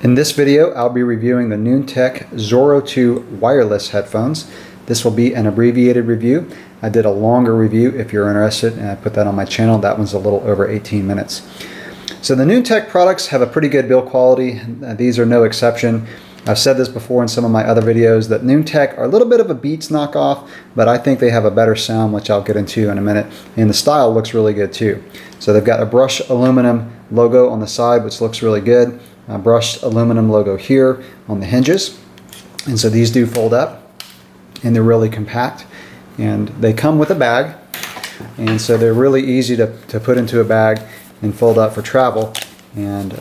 In this video, I'll be reviewing the Noontec Zoro 2 wireless headphones. This will be an abbreviated review. I did a longer review if you're interested, and I put that on my channel. That one's a little over 18 minutes. So the Noontec products have a pretty good build quality. These are no exception. I've said this before in some of my other videos that Noontec are a little bit of a Beats knockoff, but I think they have a better sound, which I'll get into in a minute. And the style looks really good too. So they've got a brushed aluminum logo on the side, which looks really good. A brushed aluminum logo here on the hinges. And so these do fold up, and they're really compact. And they come with a bag. And so they're really easy to put into a bag and fold up for travel. And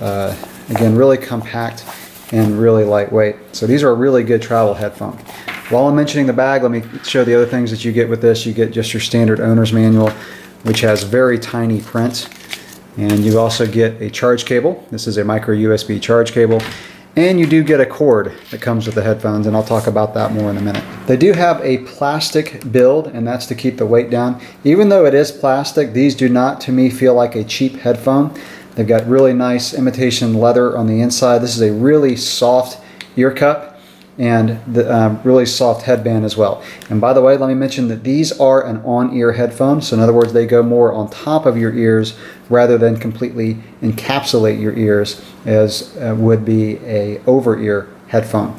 again, really compact and really lightweight. So these are a really good travel headphone. While I'm mentioning the bag, let me show the other things that you get with this. You get just your standard owner's manual, which has very tiny print. And you also get a charge cable. This is a micro USB charge cable. And you do get a cord that comes with the headphones, and I'll talk about that more in a minute. They do have a plastic build, and that's to keep the weight down. Even though it is plastic, these do not, to me, feel like a cheap headphone. They've got really nice imitation leather on the inside. This is a really soft ear cup and the really soft headband as well. And by the way, let me mention that these are an on-ear headphone. So in other words, they go more on top of your ears rather than completely encapsulate your ears as would be a over-ear headphone.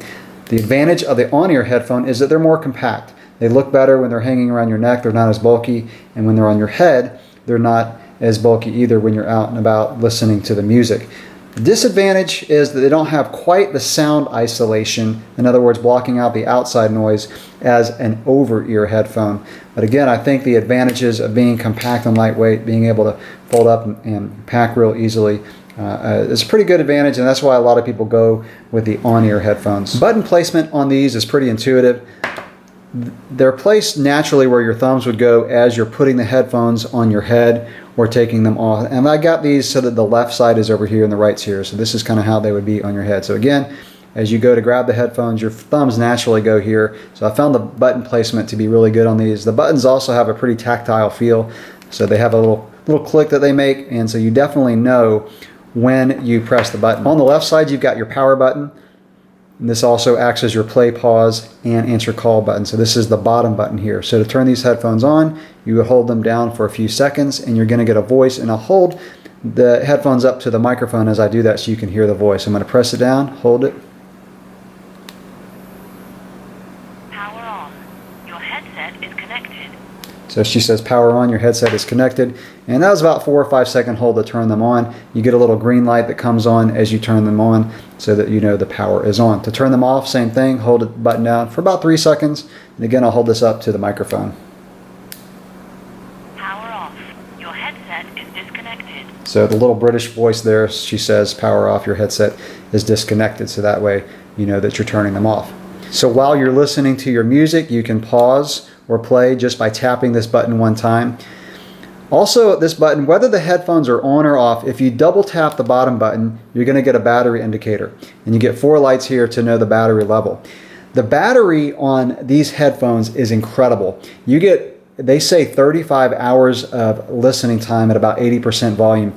The advantage of the on-ear headphone is that they're more compact. They look better when they're hanging around your neck. They're not as bulky. And when they're on your head, they're not as bulky either when you're out and about listening to the music. The disadvantage is that they don't have quite the sound isolation, in other words, blocking out the outside noise, as an over-ear headphone. But again, I think the advantages of being compact and lightweight, being able to fold up and pack real easily, is a pretty good advantage, and that's why a lot of people go with the on-ear headphones. Button placement on these is pretty intuitive. They're placed naturally where your thumbs would go as you're putting the headphones on your head or taking them off. And I got these so that the left side is over here and the right's here. So this is kind of how they would be on your head. So again, as you go to grab the headphones, your thumbs naturally go here. So I found the button placement to be really good on these. The buttons also have a pretty tactile feel. So they have a little click that they make. And so you definitely know when you press the button. On the left side, you've got your power button. And this also acts as your play, pause, and answer call button. So this is the bottom button here. So to turn these headphones on, you would hold them down for a few seconds, and you're going to get a voice. And I'll hold the headphones up to the microphone as I do that so you can hear the voice. I'm going to press it down, hold it. Power on. Your headset is connected. So she says power on, your headset is connected. And that was about 4 or 5 second hold to turn them on. You get a little green light that comes on as you turn them on so that you know the power is on. To turn them off, same thing, hold the button down for about 3 seconds. And again, I'll hold this up to the microphone. Power off. Your headset is disconnected. So the little British voice there, she says power off, your headset is disconnected. So that way you know that you're turning them off. So while you're listening to your music, you can pause or play just by tapping this button one time. Also, this button, whether the headphones are on or off, if you double tap the bottom button, you're going to get a battery indicator. And you get 4 lights here to know the battery level. The battery on these headphones is incredible. You get, they say 35 hours of listening time at about 80% volume,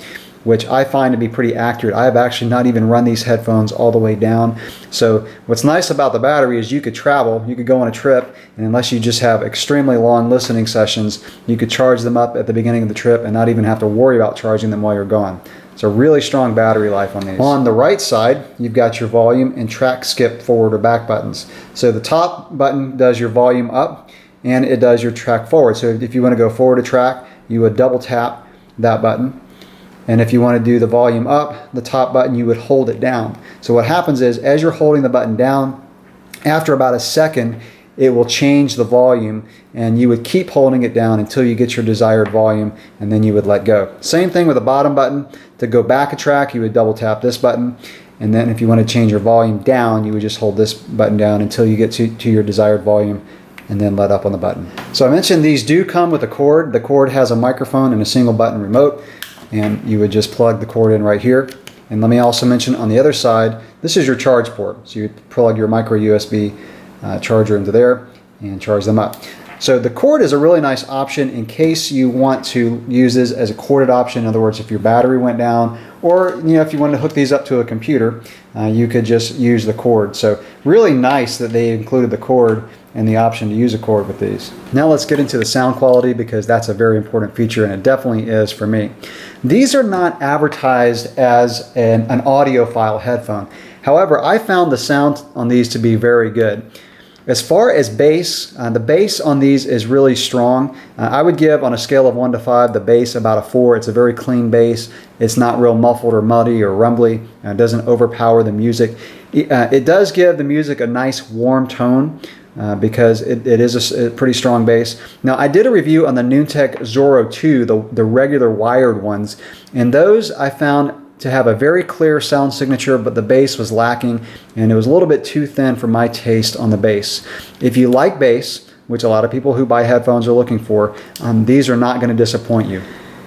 which I find to be pretty accurate. I have actually not even run these headphones all the way down. So what's nice about the battery is you could travel, you could go on a trip, and unless you just have extremely long listening sessions, you could charge them up at the beginning of the trip and not even have to worry about charging them while you're gone. It's a really strong battery life on these. On the right side, you've got your volume and track skip forward or back buttons. So the top button does your volume up, and it does your track forward. So if you want to go forward a track, you would double tap that button. And if you want to do the volume up, the top button, you would hold it down. So what happens is, as you're holding the button down, after about a second, it will change the volume, and you would keep holding it down until you get your desired volume, and then you would let go. Same thing with the bottom button. To go back a track, you would double tap this button. And then if you want to change your volume down, you would just hold this button down until you get to your desired volume, and then let up on the button. So I mentioned these do come with a cord. The cord has a microphone and a single button remote. And you would just plug the cord in right here. And let me also mention on the other side, this is your charge port. So you plug your micro USB charger into there and charge them up. So the cord is a really nice option in case you want to use this as a corded option. In other words, if your battery went down, or if you wanted to hook these up to a computer, you could just use the cord. So really nice that they included the cord and the option to use a cord with these. Now let's get into the sound quality, because that's a very important feature, and it definitely is for me. These are not advertised as an audiophile headphone. However, I found the sound on these to be very good. As far as bass, the bass on these is really strong. I would give, on a scale of 1 to 5, the bass about a 4. It's a very clean bass. It's not real muffled or muddy or rumbly. It doesn't overpower the music. It does give the music a nice warm tone, because it is a pretty strong bass. Now, I did a review on the Noontec Zoro 2, the regular wired ones, and those I found to have a very clear sound signature, but the bass was lacking, and it was a little bit too thin for my taste on the bass. If you like bass, which a lot of people who buy headphones are looking for, these are not going to disappoint you.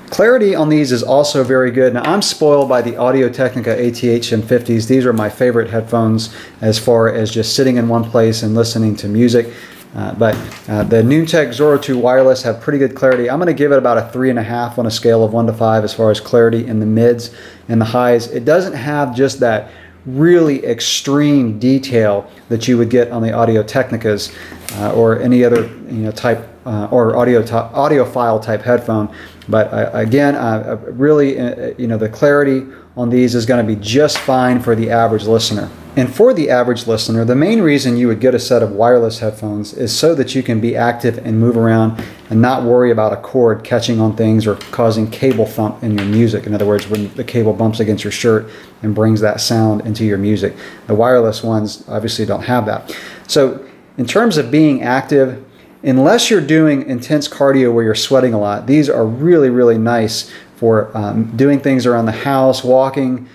Clarity on these is also very good. Now, I'm spoiled by the Audio-Technica ATH M50s. These are my favorite headphones as far as just sitting in one place and listening to music. But the Noontec Zoro 2 wireless have pretty good clarity. I'm going to give it about a 3.5 on a scale of 1 to 5 as far as clarity in the mids and the highs. It doesn't have just that really extreme detail that you would get on the Audio-Technicas or any other type or audiophile type headphone. But again, really, the clarity on these is going to be just fine for the average listener. And for the average listener, the main reason you would get a set of wireless headphones is so that you can be active and move around and not worry about a cord catching on things or causing cable thump in your music. In other words, when the cable bumps against your shirt and brings that sound into your music. The wireless ones obviously don't have that. So in terms of being active, unless you're doing intense cardio where you're sweating a lot, these are really, really nice for doing things around the house, walking,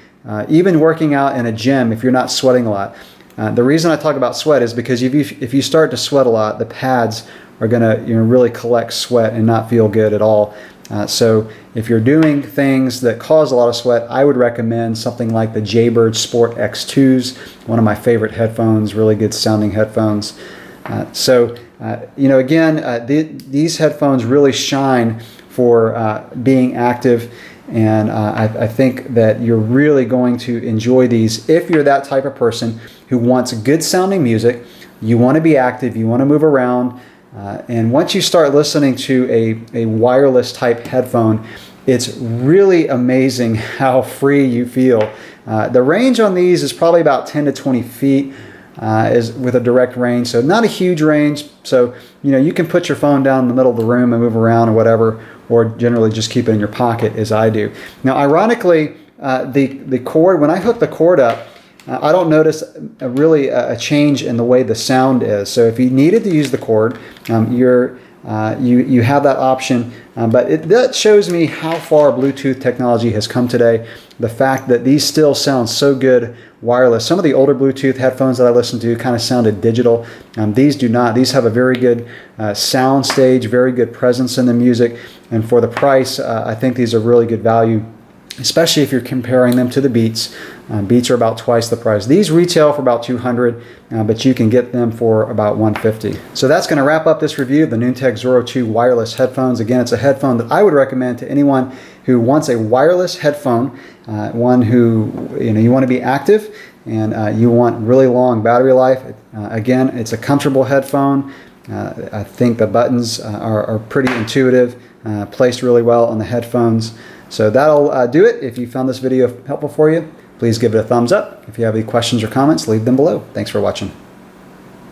even working out in a gym if you're not sweating a lot. The reason I talk about sweat is because if you start to sweat a lot, the pads are going to really collect sweat and not feel good at all. So if you're doing things that cause a lot of sweat, I would recommend something like the Jaybird Sport X2s, one of my favorite headphones, really good sounding headphones. These headphones really shine for being active, and I think that you're really going to enjoy these if you're that type of person who wants good sounding music, you want to be active, you want to move around, and once you start listening to a wireless type headphone, it's really amazing how free you feel. The range on these is probably about 10 to 20 feet. Is with a direct range, so not a huge range. So you can put your phone down in the middle of the room and move around or whatever, or generally just keep it in your pocket, as I do. Now, ironically, the cord, when I hook the cord up, I don't notice a change in the way the sound is. So if you needed to use the cord, you have that option, but that shows me how far Bluetooth technology has come today. The fact that these still sound so good wireless. Some of the older Bluetooth headphones that I listened to kind of sounded digital. These do not. These have a very good sound stage, very good presence in the music, and for the price, I think these are really good value, especially if you're comparing them to the Beats. Beats are about twice the price. These retail for about $200, but you can get them for about $150. So that's going to wrap up this review of the Noontec Zoro 2 wireless headphones. Again, it's a headphone that I would recommend to anyone who wants a wireless headphone, one who you want to be active and you want really long battery life. Again, it's a comfortable headphone. I think the buttons are pretty intuitive, placed really well on the headphones. So that'll do it. If you found this video helpful for you, please give it a thumbs up. If you have any questions or comments, leave them below. Thanks for watching.